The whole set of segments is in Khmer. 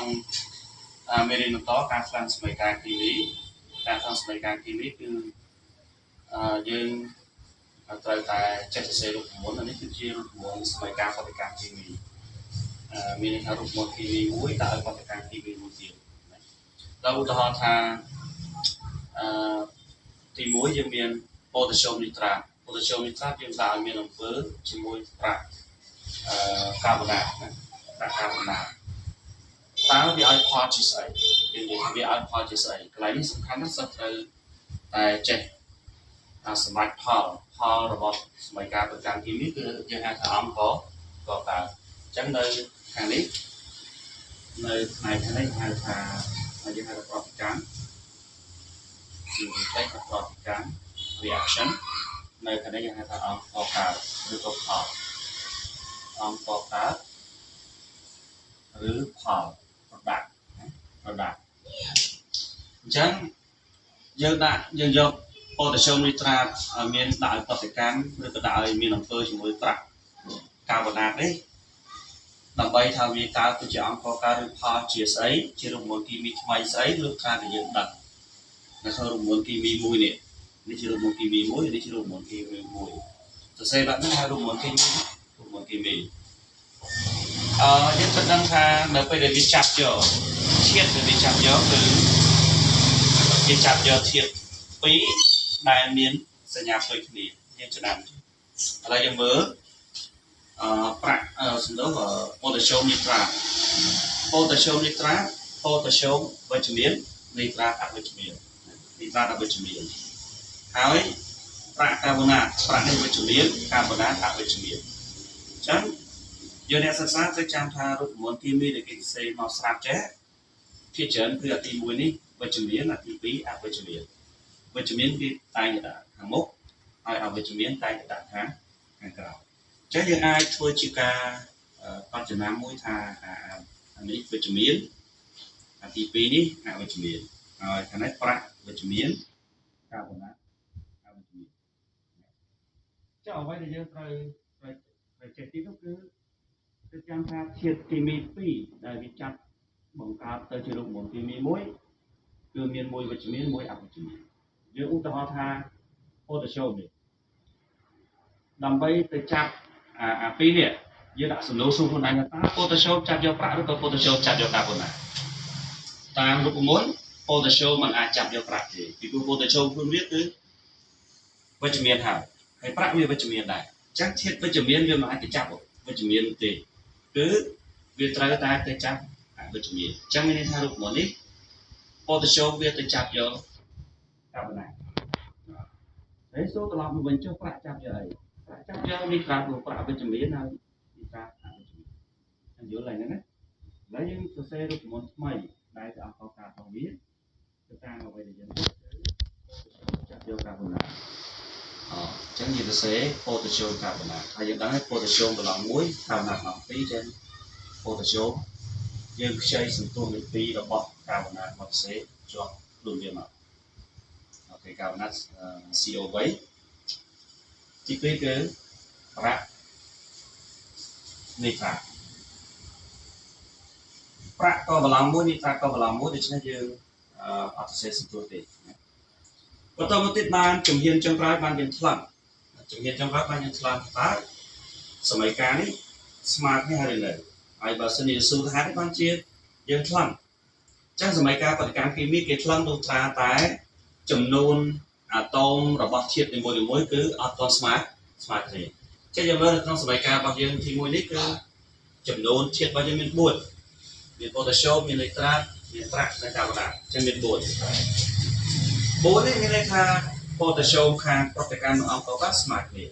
trongមេរៀនបន្តការខ្លាំងសមីការគីមីការខ្លាំងសមីការគីមីគឺយើងត្រូវតែចេះសរសេររូបមន្តនេះគឺជារូបមន្តសមីការបដិកម្មគីមីមានន័យថារូបមន្តគីមីមួយតើឲ្យបដិកម្មគីមីមួយទៀតដល់ឧទាហរណ៍ថាទី1យើងមានប៉ូតាស្យូមនីត្រាតប៉ូតាស្យូមនីត្រាតយើងដាក់ឲ្យមានអំពើជាមួយប្រាក់កាបូណាតប្រាក់កាបូណាតតើវាឲ្យផលជាស្អីយើងនិយាយថាវាឲ្យផលជាស្អីកន្លែងនេះសំខាន់ណាស់សិស្សត្រូវតែចេះសម្រាប់ផលរបស់សមីការបដិកម្មគីមីគឺយើងហៅថាអង្គកកើតអញ្ចឹងនៅខាងនេះនៅផ្នែកខាងនេះហៅថាយើងហៅថាប្រតិកម្មជាតែប្រតិកម្ម reaction នៅខាងនេះយើងហៅថាអង្គកកើតឬក៏ផលអង្គកកើតឬផល product អញ្ចឹងយើងយកប៉ូតាស្យូមនីត្រាតឲ្យមានដាក់ឲ្យប្រតិកម្មឬក៏ដាក់ឲ្យមានអំពើជាមួយប្រាក់កាបូណាតនេះដើម្បីថាវាកើតទៅជាអង្គកកើតឬផលជាស្អីជារូបមន្តគីមីថ្មីស្អីឬថាយើងដឹងនៅក្នុងរូបមន្តគីមីមួយនេះជារូបមន្តគីមីមួយនេះជារូបមន្តគីមីមួយសរសេរបែបនេះហៅរូបមន្តគីមីយើងត្រូវដឹងថានៅពេលដែលវាចាប់យកធាតុដែលវាចាប់យកគឺវាចាប់យកធាតុ2ដែលមានសញ្ញាផ្ទុយគ្នាយើងចំណាំឥឡូវយើងមើលប្រាក់សំដៅប៉ូតាស្យូមនីត្រាតប៉ូតាស្យូមនីត្រាតប៉ូតាស្យូមវិជ្ជមាននីត្រាតអវិជ្ជមានហើយប្រាក់កាបូណាតប្រាក់នេះវិជ្ជមានកាបូណាតអវិជ្ជមានអញ្ចឹងយើងអ្នកសិក្សាត្រូវចាំថារូបមន្តគីមីដែលគេសរសេរមកស្រាប់ចេះភាគច្រើនគឺអាទី1នេះវិជ្ជមានអាទី2អវិជ្ជមានវិជ្ជមានគឺតែងតែដាក់ខាងមុខហើយអវិជ្ជមានតែងតែដាក់ខាងក្រោយអញ្ចឹងយើងអាចធ្វើជាការបច្ចនាមួយថាអានេះវិជ្ជមានអាទី2នេះអវិជ្ជមានហើយខាងនេះប្រាក់វិជ្ជមានកាបូណាតអវិជ្ជមានចុះអ្វីដែលយើងត្រូវចេះទីនោះគឺចាំថាធាតុគីមី2ដែលវាចាប់បង្កើតទៅជារូបមន្តគីមីមួយគឺមានមួយវិជ្ជមានមួយអវិជ្ជមានយើងឧទាហរណ៍ថាប៉ូតាស្យូមនេះដើម្បីទៅចាប់អាពីរនេះយើងដាក់សំណួរសួរខ្លួនឯងថាប៉ូតាស្យូមចាប់យកប្រាក់ឬក៏ប៉ូតាស្យូមចាប់យកកាបូណាតតាមរូបមន្តប៉ូតាស្យូមមិនអាចចាប់យកប្រាក់ទេពីព្រោះប៉ូតាស្យូមខ្លួនវាគឺវិជ្ជមានហើយប្រាក់វាវិជ្ជមានដែរអញ្ចឹងធាតុវិជ្ជមានវាមិនអាចទៅចាប់វិជ្ជមានទេគឺវាត្រូវតែទៅចាប់អវិជ្ជមានអញ្ចឹងមានន័យថារូបមន្តនេះប៉ូតាស្យូមវាទៅចាប់យកកាបូណាតហើយសូត្រឡប់មកវិញចុះប្រាក់ចាប់យកអីប្រាក់ចាប់យកនេះក្រាបប្រាក់វិជ្ជមានហើយនេះក្រាបអវិជ្ជមានអញ្ចឹងយល់ហើយណាឥឡូវយើងសរសេររូបមន្តថ្មីដែលទៅអង្គការរបស់វាទៅតាមអ្វីដែលយើងចាប់យកកាបូណាតអញ្ចឹងយើងសរសេរប៉ូតាស្យូមកាបូណាតហើយយើងដឹងហើយប៉ូតាស្យូមប្រឡង1កាបូណាតប្រឡង2អញ្ចឹងប៉ូតាស្យូមយើងខ្ចីសន្ទុះលេខ2របស់កាបូណាតមកសរសេរជាប់ដូចវាមកអូខេកាបូណាត CO3 ទី2គឺប្រាក់នីត្រាតប្រាក់ក៏ប្រឡង1នីត្រាតក៏ប្រឡង1ដូច្នេះយើងអត់សរសេរសន្ទុះទេបន្តមកទៀតបានជំហានចុងក្រោយបានយើងថ្លឹងតើសមីការនេះស្មើគ្នាហើយនៅហើយបើសិនជាសួរថានេះបានជាយើងថ្លឹងអញ្ចឹងសមីការបដិកម្មគីមីគេថ្លឹងទៅត្រាតែចំនួនអាតូមរបស់ធាតុនីមួយៗគឺអត់ទាន់ស្មើគ្នាអញ្ចឹងយើងមើលនៅក្នុងសមីការរបស់យើងទី1នេះគឺចំនួនធាតុរបស់យើងមាន4មានប៉ូតាស្យូមមាននីត្រាតមានប្រាក់និងកាបូណាតអញ្ចឹងមាន4នេះមានន័យថាប៉ូតាស្យូមខាងប្រតិកម្មនឹងអង្គកស្មើគ្នា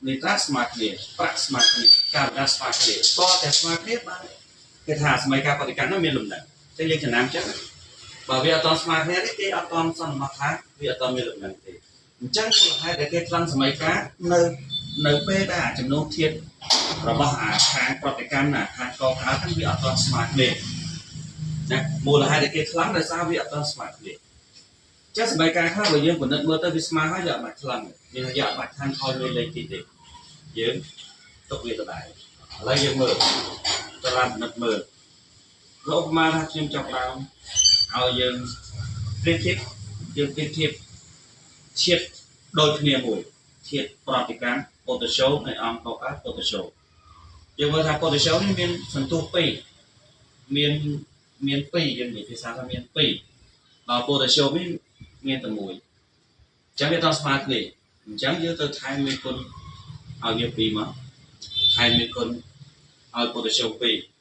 នីត្រាតស្មើគ្នាប្រាក់ស្មើគ្នាកាបូណាតស្មើគ្នាក៏តែស្មើគ្នាបានគេថាសមីការបដិកម្មនោះមានលំដាប់អញ្ចឹងយើងចំណាំអញ្ចឹងបើវាអត់តស្មើគ្នានេះគេអត់តសន្មតថាវាអត់តមានលំដាប់ទេអញ្ចឹងមូលហេតុដែលគេថ្លឹងសមីការនៅពេលដែលចំនួនធាតុរបស់អាខាងប្រតិកម្មខាងកកើតហ្នឹងវាអត់តស្មើគ្នាណាមូលហេតុដែលគេថ្លឹងដោយសារវាអត់តស្មើគ្នាចាសសមីការខ្លះបើយើងពិនិត្យមើលទៅវាស្មើហើយយើងអត់បាច់ថ្លឹងវាអត់បាច់ខាងខលលេខទេយើងទុកវាទៅដែរឥឡូវយើងមើលតើបានពិនិត្យមើល rồi mà haខ្ញុំចាប់ដើមឲ្យយើងប្រៀបធៀបជាតិដូចគ្នាមួយធាតុប្រតិកម្មប៉ូតាស្យូមហើយអង្គកប៉ូតាស្យូមយើងមើលថាប៉ូតាស្យូមនេះមានសន្ទុះ2មាន2យើងនិយាយភាសាថាមាន2ដល់ប៉ូតាស្យូមនេះមានតែ1អញ្ចឹងវាต้องស្មើគ្នាអញ្ចឹងយើងទៅថែមមេគុណឲ្យវា2មកថែមមេគុណឲ្យប៉ូតាស្យូម2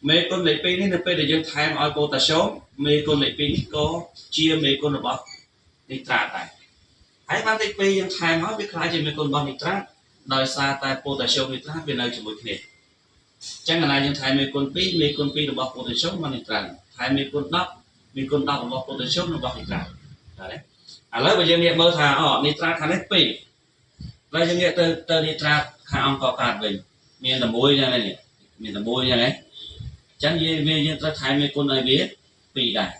មេគុណលេខ2នេះនៅពេលដែលយើងថែមឲ្យប៉ូតាស្យូមមេគុណលេខ2នេះក៏ជាមេគុណរបស់នីត្រាតដែរហើយបានលេខ2យើងថែមមកវាខ្លាចជាមេគុណរបស់នីត្រាតដោយសារតែប៉ូតាស្យូមនីត្រាតវានៅជាមួយគ្នាអញ្ចឹងកាលណាយើងថែមមេគុណ2របស់ប៉ូតាស្យូមមកនីត្រាតថែមមេគុណ10របស់ប៉ូតាស្យូមរបស់នីត្រាតដែរឥឡូវបើយើងងាកមើលថានីត្រាតខាងនេះ2ហើយយើងងាកទៅនីត្រាតខាងអង្គកាតវិញមានតែ1យ៉ាងនេះមានតែ1យ៉ាងនេះអញ្ចឹងយើងត្រូវថែមមេគុណឲ្យវា2ដែរ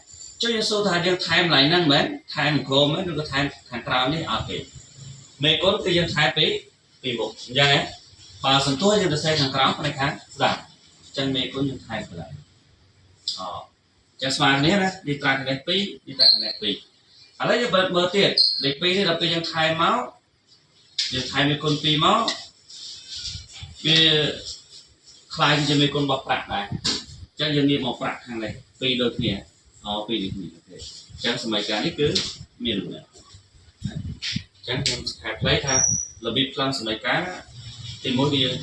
ចុះយើងសូមថាយើងថែមឡើងហ្នឹងមែនថែមក្រមមែនឬក៏ថែមខាងក្រោមនេះអត់ទេមេគុណគឺយើងថែមពីមុខអញ្ចឹងហ៎បើសន្ទុះយើងទៅសេខាងក្រោមផ្នែកខាងស្ដាំអញ្ចឹងមេគុណយើងថែមទៅដែរអញ្ចឹងស្មើគ្នាណានេះត្រាខាងនេះ2នេះត្រាខាងនេះ2ឥឡូវយើងមើលទៀតលេខ2នេះដល់ពេលយើងថែមមកយើងថែមមេគុណ2មកវាខ្លាយជាមេគុណរបស់ប្រាក់ដែរអញ្ចឹងយើងងាកមកប្រាក់ខាងនេះ2ដូចគ្នា2ដូចគ្នាអូខេអញ្ចឹងសម័យកាលនេះគឺមានលំដាប់អញ្ចឹងខ្ញុំខែផ្លេថារបៀបផ្លឹងសម័យកាលទី1គឺយើង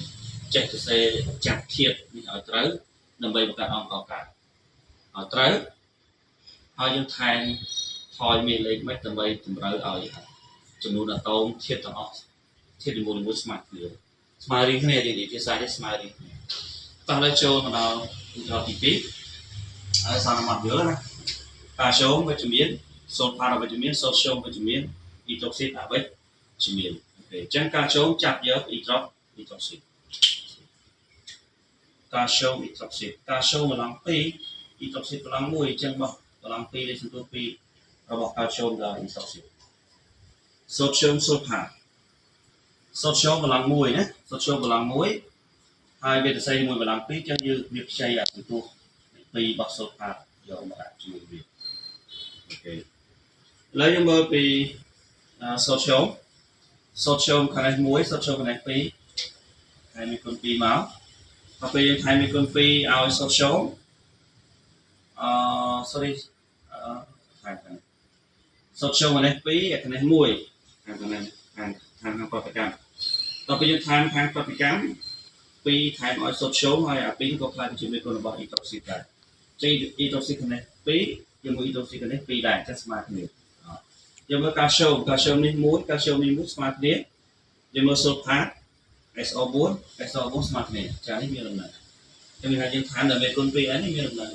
ចេះសរសេរចាប់ធាតុនេះឲ្យត្រូវដើម្បីបង្កើតអង្គការឲ្យត្រូវហើយយើងថែមថយមានលេខមិនដើម្បីតម្រូវឲ្យចំនួនអាតូមធាតុទាំងអស់ធាតុនីមួយៗស្មើគ្នាស្មើរីគ្នានិយាយភាសានេះស្មើរីគ្នាតោះលើចូលមកដល់ឧទាហរណ៍ទី2ហើយសារមកយល់ណាកាល់ស្យូមវិជ្ជមានសូលផាតអវិជ្ជមានសូលស្យូមវិជ្ជមានអ៊ីដ្រូស៊ីតអវិជ្ជមានអូខេអញ្ចឹងកាល់ស្យូមចាប់យកអ៊ីដ្រូស៊ីតកាល់ស្យូមអ៊ីដ្រូស៊ីតកាល់ស្យូមម្ដង2អ៊ីដ្រូស៊ីតម្ដង1អញ្ចឹងបោះម្ដង2លេខសន្ទុះ2របស់កាល់ស្យូមដល់អ៊ីដ្រូស៊ីតសូលស្យូមសូលផាតសូលស្យូមម្ដង1ណាសូលស្យូមម្ដង1ហើយវាទៅសេជាមួយម្ដង2អញ្ចឹងយើងវាខ្ចីអាសន្ទុះ2របស់សូលផាតយកមកដាក់ជាមួយវាអូខេឥឡូវយើងមើលពីសូលស្យូមខាងនេះ1សូលស្យូមខាងនេះ2ហើយមានគុណ2មកដល់ពេលយើងថែមមានគុណ2ឲ្យសូលស្យូមsorry ថែមខាងសូលស្យូមខាងនេះ2ខាងនេះ1ខាងប្រតិកម្មដល់ពេលយើងថែមខាងប្រតិកម្ម2ថែមឲ្យសូលស្យូមហើយអា2ក៏ខ្លាចជាមេគុណរបស់អ៊ីដ្រូស៊ីតដែរចេញអ៊ីដ្រូស៊ីតខាងនេះ2ជាមួយអ៊ីដ្រូស៊ីតខាងនេះ2ដែរចាស់ស្មើគ្នាយើងមើលកាល់ស្យូមនេះ1កាល់ស្យូមនេះ1ស្មើគ្នាយើងមើលសូលផាត SO4 ស្មើគ្នាចានេះមានដំណើរចឹងយើងថែមដល់មេគុណ2នេះមានដំណើរ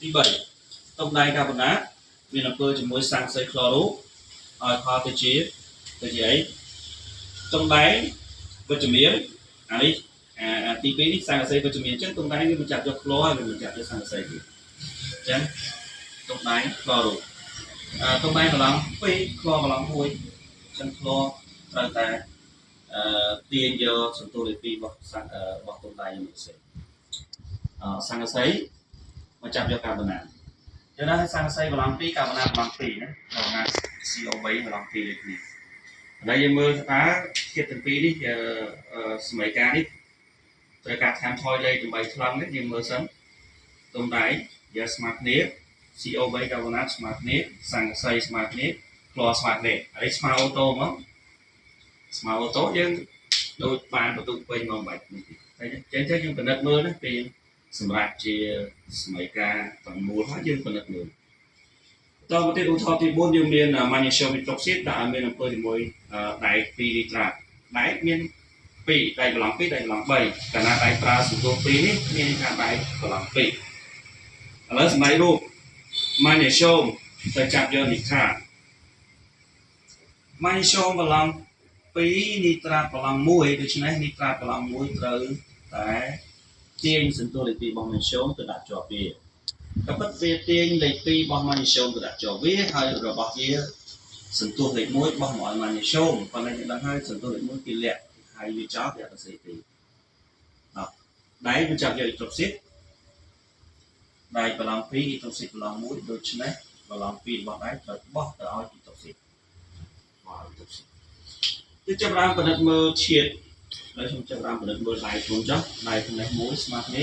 ទី3តុងដៃកាបូណាតមានអំពើជាមួយស័ង្កសីក្លូរូឲ្យផលទៅជាអីតុងដៃវិជ្ជមានអានេះទី2នេះស័ង្កសីវិជ្ជមានអញ្ចឹងតុងដៃវាបញ្ចាប់យកក្លូហើយវាបញ្ចាប់យកស័ង្កសីទៀតអញ្ចឹងតុងដៃក្លូរូតុងដៃកន្លង2ក្លូកន្លង1អញ្ចឹងក្លូត្រូវតែទាញយកសន្ទុះលេខ2របស់តុងដៃមួយផ្សេងស័ង្កសីមកចាប់យកកាបូណាតយើងថាស័ង្កសីកន្លង2កាបូណាតកន្លង2ណាកាបូណាត CO3 កន្លង2ដូចគ្នាហើយយើងមើលថាធាតុទាំងពីរនេះសម័យកាលនេះត្រូវការថែមថយលេខដើម្បីថ្លឹងនេះយើងមើលសិនតុងដៃយកស្មើគ្នា CO3 កាបូណាតស្មើគ្នាស័ង្កសីស្មើគ្នាក្លូស្មើគ្នាហើយស្មើអូតូមកស្មើអូតូយើងដូចបានបន្ទុកពេញមកបាច់នេះហើយអញ្ចឹងយើងពិនិត្យមើលណាពេលសម្រាប់ជាសម័យកាលទាំងមូលហើយយើងពិនិត្យមើលតទៅទៀតឧទាហរណ៍ទី4យើងមានម៉ាញ៉េស្យូមហីដ្រូស៊ីតដែលមានអំពើជាមួយដែក2នីត្រាតដែកមាន2ដែកកន្លង2ដែកកន្លង3កាលណាដែកប្រើសន្ទុះ2នេះមានថាដែកកន្លង2ឥឡូវសម្ដែងរូបម៉ាញ៉េស្យូមទៅចាប់យកនីត្រាតម៉ាញ៉េស្យូមកន្លង2នីត្រាតកន្លង1ដូច្នេះនីត្រាតកន្លង1ត្រូវតែទាញសន្ទុះលេខ2របស់ម៉ាញ៉េស្យូមទៅដាក់ជាប់វាក៏ពិតវាទាញលេខ2របស់ម៉ាញ៉េស្យូមទៅដាក់ជាប់វាហើយរបស់វាសន្ទុះលេខ1របស់ម៉ាញ៉េស្យូមប៉ុន្តែយើងដឹងហើយសន្ទុះលេខ1គេលាក់ហើយវាចោលវាអត់ទៅស្អីទេដៃវាចាប់យកអ៊ីដ្រូស៊ីត ដៃប្រឡង2អ៊ីតុកស៊ីតប្រឡង1ដូច្នេះប្រឡង2របស់ដៃត្រូវបោះទៅឲ្យអ៊ីតុកស៊ីតមកអ៊ីតុកស៊ីតគឺចាប់បានពិនិត្យមើលឈាមហើយខ្ញុំចាប់បានពិនិត្យមើលដៃខ្លួនចុះដៃខាងនេះ1ស្មើគ្នា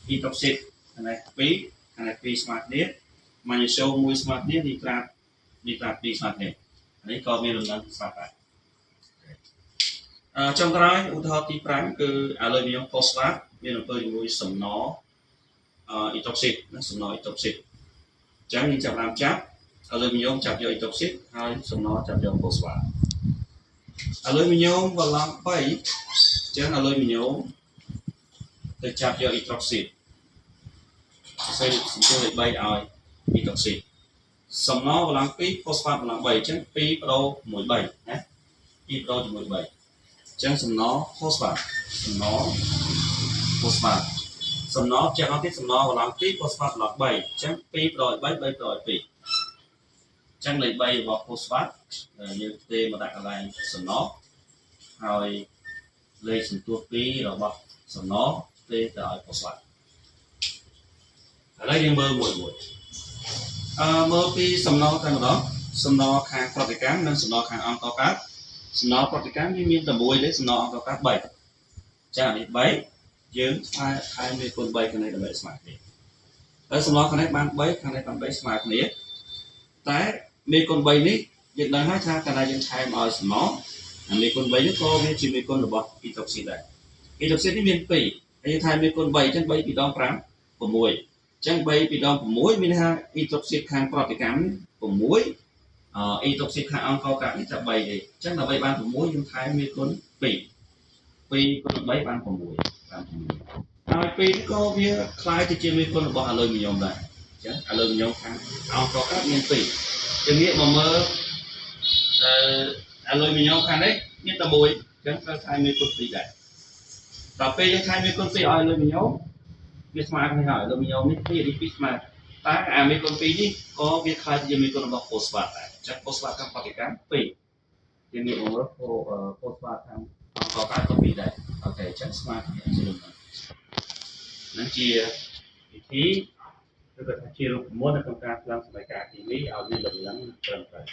អ៊ីតុកស៊ីតខាងនេះ2ខាងនេះ2ស្មើគ្នាម៉ាញ៉េស្យូម1ស្មើគ្នានីត្រាត2ស្មើគ្នានេះក៏មានលំនឹងស្រាប់ដែរចុងក្រោយឧទាហរណ៍ទី5គឺអាឡូមីញ៉ុមផូស្វាតមានអំពើជាមួយសំណអ៊ីតុកស៊ីតណាសំណអ៊ីតុកស៊ីតអញ្ចឹងយើងចាប់បានចាប់អាឡូមីញ៉ុមចាប់យកអ៊ីតុកស៊ីតហើយសំណចាប់យកផូស្វាតអាឡូមីញ៉ុមវ៉ាឡង់3អញ្ចឹងអាឡូមីញ៉ុមទៅចាប់យកអ៊ីតុកស៊ីតសរសេរសំទោសលេខ3ឲ្យអ៊ីតុកស៊ីតសំណវ៉ាឡង់2ផូស្វាតវ៉ាឡង់3អញ្ចឹង2បដូរជាមួយ3ណា2បដូរជាមួយ3អញ្ចឹងសំណផូស្វាតសំណផូស្វាតសំណជាក់អត់ទៀតសំណវ៉ាឡង់2ផូស្វាតវ៉ាឡង់3អញ្ចឹង2បដូរ3 3បដូរ2អញ្ចឹងលេខ3របស់ផូស្វាតយើងផ្ទេរមកដាក់កន្លែងសំណហើយលេខសន្ទុះ2របស់សំណផ្ទេរទៅឲ្យផូស្វាតឥឡូវយើងមើលមួយមើលពីសំណតែម្ដងសំណខាងប្រតិកម្មនិងសំណខាងអង្គកើតសំណប្រតិកម្មវាមានតែមួយទេសំណអង្គកើត3ចានេះ3យើងថែមមេគុណ3ខាងនេះដើម្បីស្មើគ្នាហើយសំណខាងនេះបាន3ខាងនេះបាន3ស្មើគ្នាតែមេគុណ3នេះយើងដឹងហើយថាកាលណាយើងថែមឲ្យសំណមេគុណ3នេះក៏វាជាមេគុណរបស់អ៊ីតុកស៊ីតដែរអ៊ីតុកស៊ីតនេះមាន2ហើយយើងថែមមេគុណ3អញ្ចឹង3 2ដង5 6អញ្ចឹង3 2ដង6មានន័យថាអ៊ីតុកស៊ីតខាងប្រតិកម្ម6អ៊ីតុកស៊ីតខាងអង្គកើតនេះតែ3ទេអញ្ចឹងដើម្បីបាន6យើងថែមមេគុណ2 2គុណ3បាន6ហើយ2នេះក៏វាคล้ายទៅជាមេគុណរបស់អាឡូមីញ៉ុមដែរអញ្ចឹងអាឡូមីញ៉ុមខាងអង្គកើតមាន2យើងងាកមកមើលអាឡូមីញ៉ុមខាងនេះមានតែ1អញ្ចឹងត្រូវថែមមេគុណ2ដែរដល់ពេលយើងថែមមេគុណ2ឲ្យអាឡូមីញ៉ុមវាស្មើគ្នាហើយអាឡូមីញ៉ុមនេះ2នេះ2ស្មើតែអាមេគុណ2នេះក៏វាคล้ายទៅជាមេគុណរបស់ផូស្វាតដែរអញ្ចឹងផូស្វាតខាងប្រតិកម្ម2យើងងាកមកមើលផូស្វាតខាងអង្គកើតក៏2ដែរអូខេអញ្ចឹងស្មើគ្នាជាលំនឹងនឹងជាវិធីឬក៏ជារូបមន្តនៅក្នុងការផ្សំសមីការគីមីឲ្យមានលំនឹងត្រឹមត្រូវ